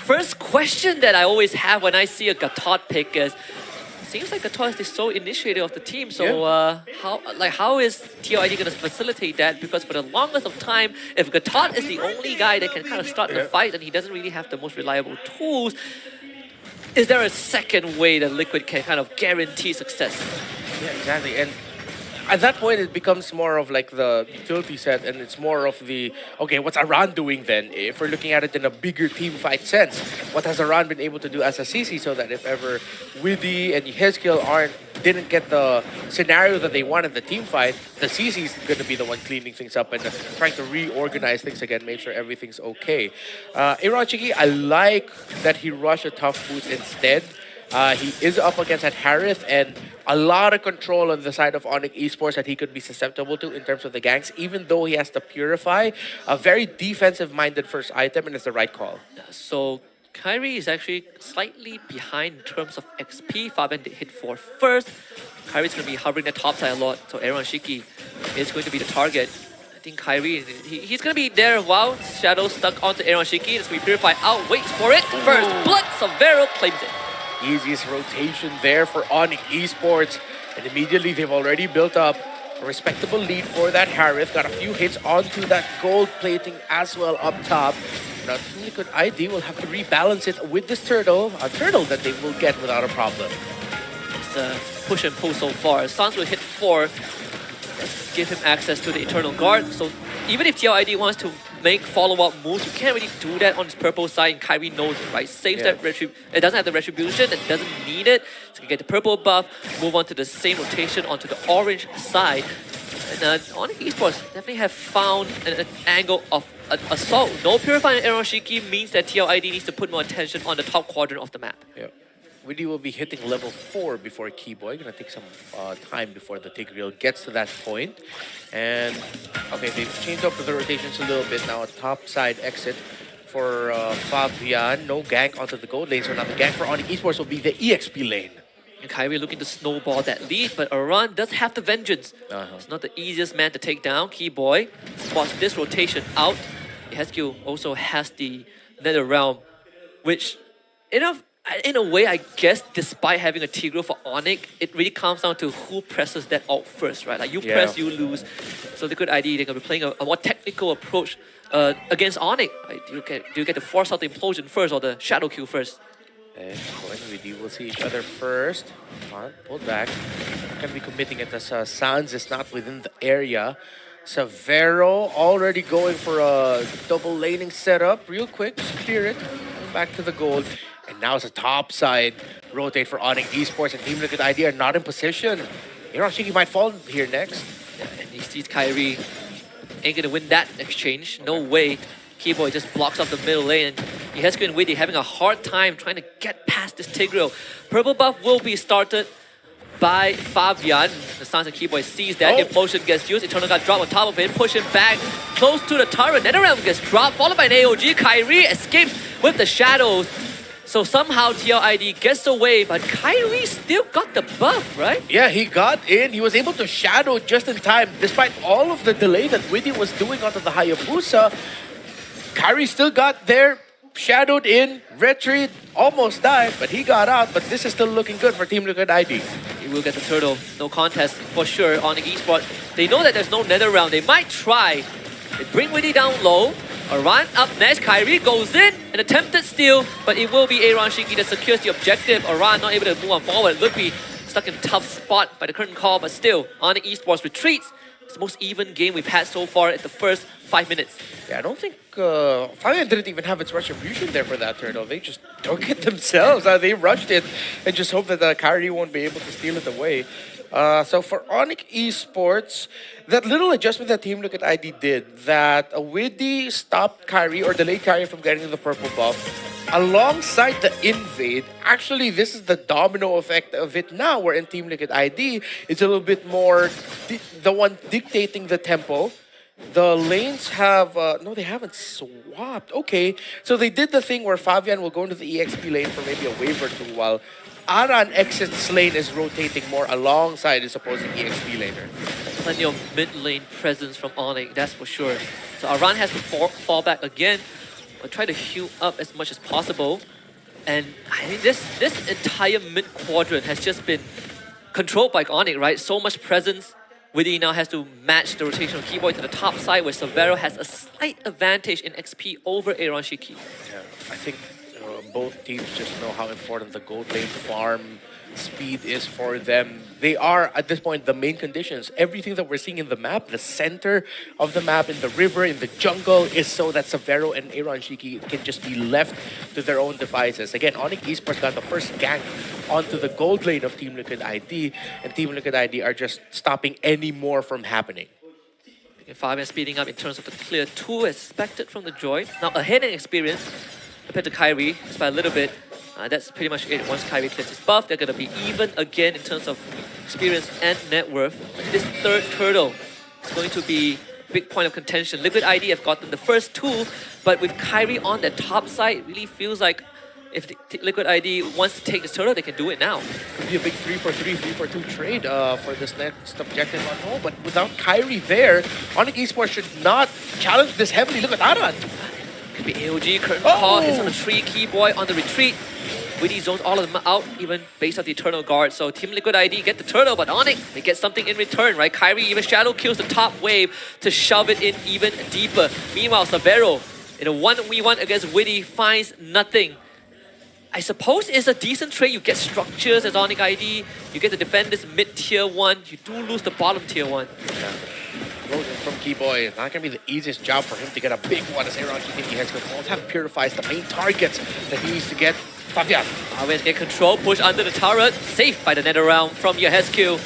first question that I always have when I see a Gatot pick is, seems like Gatot is the sole initiator of the team. So how is TLID going to facilitate that? Because for the longest of time, if Gatot is the only guy that can kind of start the fight and he doesn't really have the most reliable tools, is there a second way that Liquid can kind of guarantee success? Yeah, exactly. And at that point, it becomes more of like the utility set, and it's more of the, okay, what's Aran doing then? If we're looking at it in a bigger team fight sense, what has Aran been able to do as a CC so that if ever Widdy and Hezkiel didn't get the scenario that they want in the team fight, the CC is going to be the one cleaning things up and trying to reorganize things again, make sure everything's okay. Aaron Chiki, I like that he rushed a tough boost instead. He is up against that Harith and a lot of control on the side of ONIC Esports that he could be susceptible to in terms of the ganks, even though he has to purify. A very defensive-minded first item, and it's the right call. So Kyrie is actually slightly behind in terms of XP. Fabian did hit 4 first. Kyrie's going to be hovering the top side a lot, so Aaron Shiki is going to be the target. I think Kyrie, he's going to be there while Shadow stuck onto Aaron Shiki. It's going to be purified out, waits for it. First blood, Severo claims it. Easiest rotation there for ONIC Esports. And immediately they've already built up a respectable lead for that Harith. Got a few hits onto that gold plating as well up top. Now Liquid ID will have to rebalance it with this turtle. A turtle that they will get without a problem. It's a push and pull so far. Sans will hit 4. Let's give him access to the Eternal Guard. So even if TLID wants to make follow-up moves, you can't really do that on this purple side, and Kyrie knows it, right? Saves that it doesn't have the retribution, it doesn't need it. So you get the purple buff, move on to the same rotation onto the orange side. And ONIC Esports definitely have found an angle of assault. No purifying Aaron Shiki means that TLID needs to put more attention on the top quadrant of the map. Yeah. Widdy will be hitting level 4 before Keyboy. Gonna take some time before the Tigreal gets to that point. And okay, they've changed up the rotations a little bit now. A top side exit for Fabian. No gank onto the gold lane, so now the gank for ONIC Esports will be the EXP lane. And Kyrie looking to snowball that lead, but Aran does have the vengeance. It's not the easiest man to take down. Keyboy spots this rotation out. Hezkiel also has the Nether Realm, which in a way, I guess, despite having a Tigreal for ONIC, it really comes down to who presses that ult first, right? Like you press, you lose. So the good idea, they're going to be playing a more technical approach against ONIC. Right? Do you get to force out the implosion first or the shadow kill first? And Widdy will see each other first. Come on, pull back. Going to be committing it as Sans is not within the area. Severo already going for a double laning setup. Real quick, just clear it. Back to the gold. And now it's a top side rotate for ONIC Esports, and Team Liquid ID are not in position. Hiroshiki might fall here next. Yeah, and he sees Kyrie ain't gonna win that exchange. No way. Keyboy just blocks off the middle lane. Hezkiel and Widdy having a hard time trying to get past this Tigreal. Purple buff will be started by Fabian. The Sans and Keyboy sees that. Implosion gets used. Eternal Guard drop on top of it. Push him back close to the turret. NetherRealm gets dropped, followed by an AOG. Kyrie escapes with the shadows. So somehow TLID gets away, but Kyrie still got the buff, right? Yeah, he got in. He was able to shadow just in time. Despite all of the delay that Widdy was doing onto the Hayabusa, Kyrie still got there, shadowed in, retreat, almost died, but he got out. But this is still looking good for Team Liquid ID. He will get the turtle. No contest for sure on the esports. They know that there's no nether round. They might try. They bring Widdy down low. Aran up next. Kyrie goes in. An attempted steal, but it will be Aaron Shiki that secures the objective. Aran not able to move on forward. Lupi stuck in a tough spot by the curtain call, but still, ONIC Esports retreats. It's the most even game we've had so far at the first 5 minutes. Yeah, I don't think Fabian didn't even have its retribution there for that turtle. They just took it themselves. They rushed it and just hope that Kyrie won't be able to steal it away. So for ONIC Esports, that little adjustment that Team Liquid ID did, that Widdy stopped Kyrie or delayed Kyrie from getting the purple buff, alongside the invade, actually this is the domino effect of it now, where in Team Liquid ID, it's a little bit more the one dictating the tempo. The lanes have, no, they haven't swapped. Okay, so they did the thing where Fabian will go into the EXP lane for maybe a wave or two, while Aran exits lane is rotating more alongside his opposing EXP laner. Plenty of mid lane presence from ONIC, that's for sure. So Aran has to fall back again. but try to heal up as much as possible. And I think this entire mid quadrant has just been controlled by ONIC, right? So much presence. Witty now has to match the rotation of Keyboy to the top side, where Severo has a slight advantage in XP over Aaron Shiki. Yeah, I think both teams just know how important the gold lane farm speed is for them. They are, at this point, the main conditions. Everything that we're seeing in the map, the center of the map, in the river, in the jungle, is so that Severo and Aaron Shiki can just be left to their own devices. Again, ONIC Esports got the first gank onto the gold lane of Team Liquid ID, and Team Liquid ID are just stopping any more from happening. Fabian speeding up in terms of the clear 2 as expected from the Joy. Now ahead in experience compared to Kyrie, just by a little bit. That's pretty much it. Once Kyrie clears his buff, they're going to be even again in terms of experience and net worth. This third turtle is going to be a big point of contention. Liquid ID have gotten the first 2, but with Kyrie on the top side, it really feels like if Liquid ID wants to take this turtle, they can do it now. Could be a big 3-for-3, 3-for-2 trade for this next objective on home, but without Kyrie there, ONIC Esports should not challenge this heavily. Look at Aran. Could be AOG, curtain call, hits on the tree, Keyboy on the retreat. Witty zones all of them out, even based on the Eternal Guard. So Team Liquid ID get the turtle, but ONIC, they get something in return, right? Kyrie even shadow kills the top wave to shove it in even deeper. Meanwhile, Severo, in a 1v1 against Witty, finds nothing. I suppose it's a decent trade. You get structures as ONIC ID, you get to defend this mid-tier 1, you do lose the bottom tier 1. Yeah. Explosion from Keyboy. It's not going to be the easiest job for him to get a big one as Aaron Shiki heads to the have purifies the main targets that he needs to get. Fabian. Always get control, push under the turret, safe by the nether realm from Yehescu.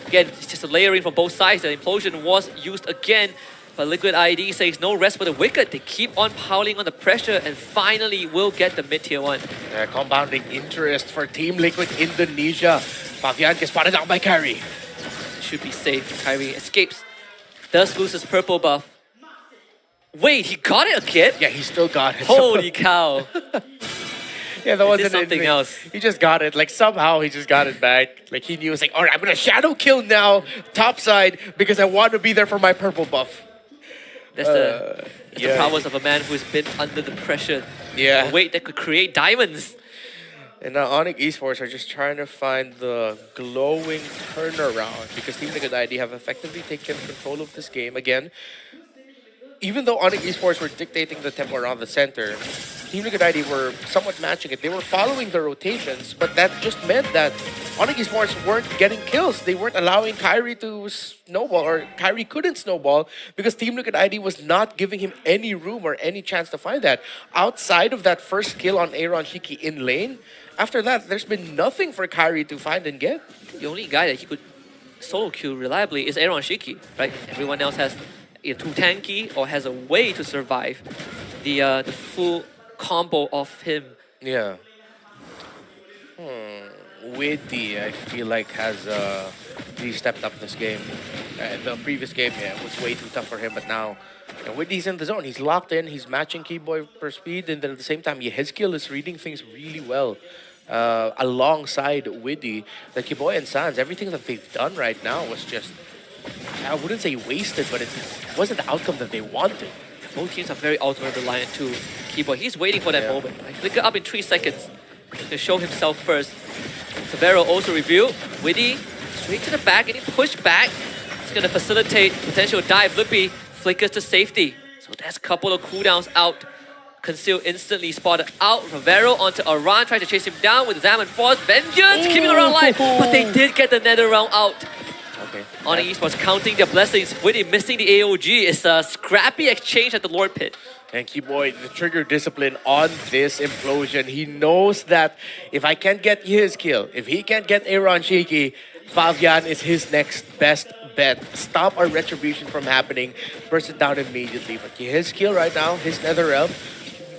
Again, it's just a layering from both sides. The implosion was used again, but Liquid ID says no rest for the wicked. They keep on piling on the pressure and finally will get the mid-tier 1. Compounding interest for Team Liquid Indonesia. Fabian gets spotted out by Kyrie. Should be safe. Kyrie escapes. Does lose his purple buff. Wait, he got it again? Yeah, he still got it. Holy cow. Yeah, that wasn't something anything else. He just got it. Like, somehow he just got it back. Like, he knew, it's like, all right, I'm going to shadow kill now, top side, because I want to be there for my purple buff. That's the prowess of a man who's been under the pressure. Yeah. A weight that could create diamonds. And now ONIC Esports are just trying to find the glowing turnaround because Team Liquid ID have effectively taken control of this game again. Even though ONIC Esports were dictating the tempo around the center, Team Liquid ID were somewhat matching it. They were following the rotations, but that just meant that ONIC Esports weren't getting kills. They weren't allowing Kyrie to snowball, or Kyrie couldn't snowball because Team Liquid ID was not giving him any room or any chance to find that. Outside of that first kill on Aaron Shiki in lane, after that, there's been nothing for Kyrie to find and get. The only guy that he could solo kill reliably is Aaron Shiki, right? Everyone else has either too tanky or has a way to survive the full combo of him. Yeah. Witty, I feel like, has really stepped up this game. The previous game, was way too tough for him, but now Witty's in the zone. He's locked in, he's matching Keyboy per speed, and then at the same time, Yehescu is reading things really well. Alongside Witty, the Keyboy and Sans, everything that they've done right now was just, I wouldn't say wasted, but it wasn't the outcome that they wanted. Both teams are very ultimate reliant to Keyboy. He's waiting for that moment. Like, flicker up in 3 seconds to show himself first. Severo also revealed. Witty straight to the back, getting pushed back. It's going to facilitate potential dive. Lippy flickers to safety. So that's a couple of cooldowns out. Conceal instantly spotted out. Severo onto Aran, trying to chase him down with Zam and Force. Vengeance keeping Aran alive, but they did get the nether round out. Okay. ONIC Esports counting their blessings. Witty missing the AOG. It's a scrappy exchange at the Lord Pit. And Keyboy, the trigger discipline on this implosion. He knows that if I can't get his kill, if he can't get Aaron Shiki, Fabian is his next best bet. Stop our retribution from happening. Burst it down immediately. But his kill right now, his nether realm,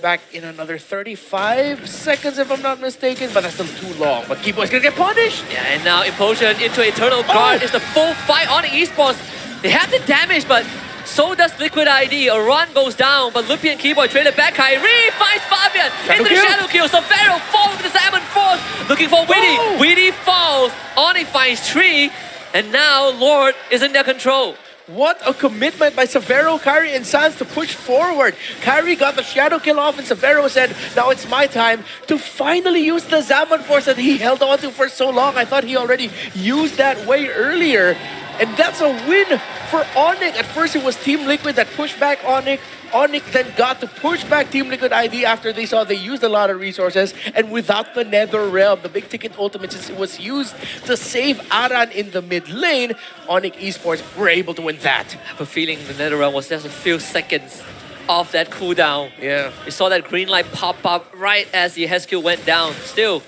back in another 35 seconds if I'm not mistaken, but that's still too long. But Keyboy's gonna get punished! Yeah, and now Implosion into Eternal Guard is the full fight on Esports. They have the damage, but so does Liquid ID. A run goes down, but Lippy and Keyboy traded back. Kyrie finds Fabian into the shadow kill. So Severo falls with the Salmon Force, looking for Witty. Witty falls. ONIC finds Tree, and now Lord is in their control. What a commitment by Severo, Kyrie, and Sans to push forward. Kyrie got the shadow kill off, and Severo said, now it's my time to finally use the Zaman Force that he held on to for so long. I thought he already used that way earlier. And that's a win for ONIC. At first, it was Team Liquid that pushed back ONIC. ONIC then got to push back Team Liquid ID after they saw they used a lot of resources. And without the Nether Realm, the big ticket ultimate, since it was used to save Aran in the mid lane, ONIC Esports were able to win that. I have a feeling the Nether Realm was just a few seconds off that cooldown. Yeah. We saw that green light pop up right as the Heskill went down. Still,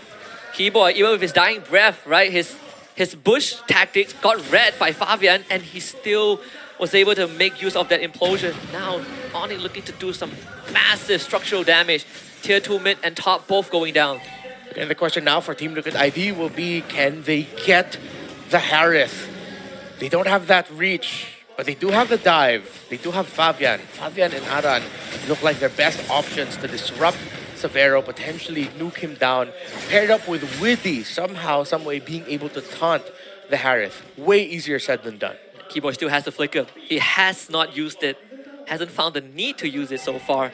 Keyboy, even with his dying breath, right, his bush tactics got read by Fabian, and he still was able to make use of that implosion. Now, ONIC looking to do some massive structural damage. Tier 2 mid and top both going down. And the question now for Team Liquid ID will be, can they get the Harith? They don't have that reach, but they do have the dive. They do have Fabian. Fabian and Aran look like their best options to disrupt Severo, potentially nuke him down, paired up with Widdy, somehow, some way being able to taunt the Harith. Way easier said than done. Keyboy still has the flicker. He has not used it, hasn't found the need to use it so far.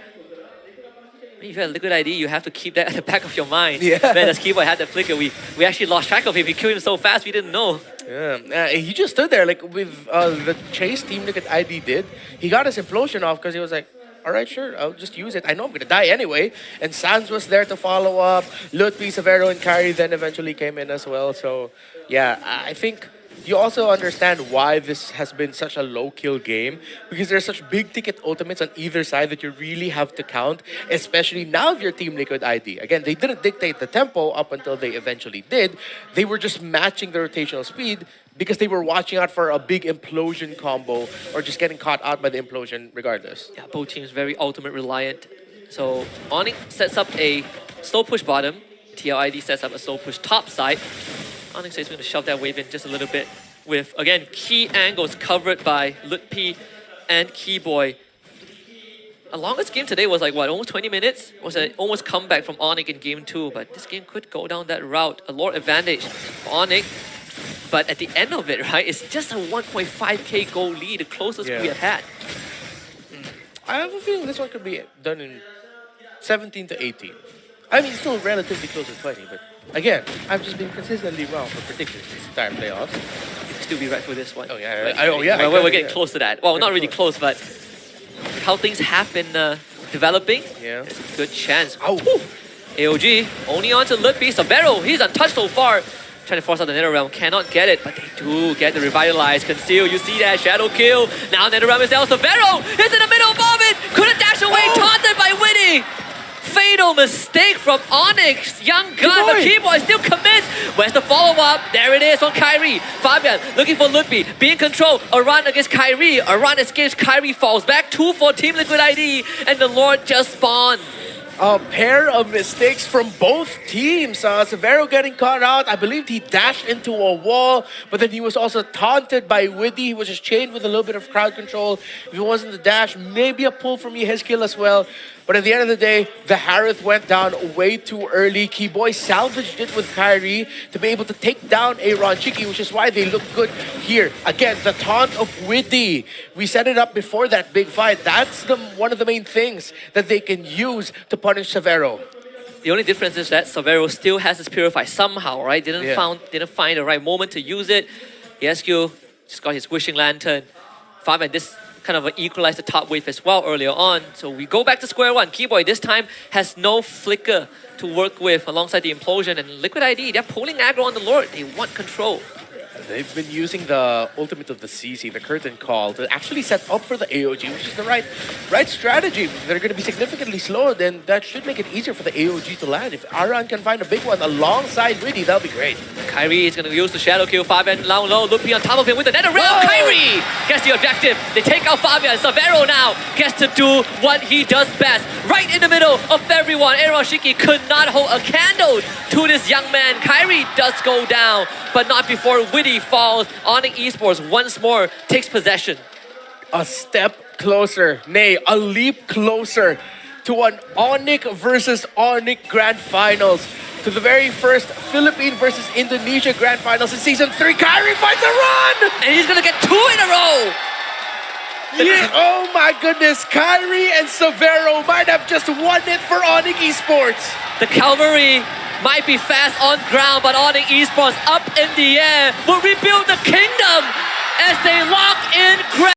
If you have Liquid ID, you have to keep that at the back of your mind. Yeah. Man, as Keyboy had that flicker, we actually lost track of him. We killed him so fast, we didn't know. Yeah, he just stood there like with the chase Team Liquid ID did. He got his implosion off because he was like, all right, sure, I'll just use it. I know I'm going to die anyway. And Sans was there to follow up. Lutpi, Severo, and Kyrie then eventually came in as well. So, yeah, I think you also understand why this has been such a low-kill game, because there's such big-ticket ultimates on either side that you really have to count, especially now if you're Team Liquid ID. Again, they didn't dictate the tempo up until they eventually did. They were just matching the rotational speed because they were watching out for a big implosion combo or just getting caught out by the implosion regardless. Yeah, both teams very ultimate reliant. So ONIC sets up a slow push bottom. TLID sets up a slow push top side. ONIC says he's going to shove that wave in just a little bit with, again, key angles covered by Lutpi and Keyboy. The longest game today was like, what, almost 20 minutes? It was an almost comeback from ONIC in game 2, but this game could go down that route. A Lord advantage for ONIC. But at the end of it, right, it's just a 1.5k goal lead, the closest we have had. I have a feeling this one could be done in 17 to 18. I mean, it's still relatively close to 20, but again, I've just been consistently wrong for predictions this entire playoffs. You can still be right for this one. Oh, yeah. We're getting close to that. Well, not really close, but how things have been developing, there's a good chance. Oh. AOG, only on to Lutpi. Severo, he's untouched so far. Trying to force out the Nether Realm, cannot get it, but they do get the Revitalize. Conceal, you see that, Shadow kill. Now Nether Realm is down. Severo is in the middle of it. Couldn't dash away, taunted by Winnie. Fatal mistake from ONIC. Young gun, but Keyboy still commits. Where's the follow-up? There it is on Kyrie. Fabian looking for Lutpi, being controlled. A run against Kyrie. A run escapes. Kyrie falls back. 2 for Team Liquid ID, and the Lord just spawned. A pair of mistakes from both teams. Severo getting caught out. I believe he dashed into a wall, but then he was also taunted by Widdy. He was just chained with a little bit of crowd control. If it wasn't the dash, maybe a pull from his kill as well. But at the end of the day, the Harith went down way too early. Keyboy salvaged it with Kyrie to be able to take down a Ronchiki, which is why they look good here. Again, the taunt of Widdy. We set it up before that big fight. That's one of the main things that they can use to punish Severo. The only difference is that Severo still has his Purify somehow, right? Didn't find the right moment to use it. ESQ just got his Wishing Lantern. Fabian, this kind of equalized the top wave as well earlier on. So we go back to square one. Keyboy this time has no flicker to work with alongside the implosion, and Liquid ID, they're pulling aggro on the Lord. They want control. They've been using the ultimate of the CC, the Curtain Call, to actually set up for the AOG, which is the right strategy. They're going to be significantly slower, then that should make it easier for the AOG to land. If Aran can find a big one alongside Widdy, that'll be great. Kyrie is going to use the Shadow kill. Fabian down low, Lutpi on top of him with the Nether Realm. Kyrie gets the objective. They take out Fabian. Severo now gets to do what he does best. Right in the middle of everyone. Shiki could not hold a candle to this young man. Kyrie does go down, but not before Widdy falls. ONIC Esports once more takes possession. A step closer, nay, a leap closer to an ONIC versus ONIC Grand Finals. To the very first Philippines versus Indonesia Grand Finals in Season 3. Kyrie finds a run! And he's gonna get 2 in a row! Yeah, oh my goodness, Kyrie and Severo might have just won it for ONIC Esports. The cavalry might be fast on ground, but ONIC Esports up in the air will rebuild the kingdom as they lock in.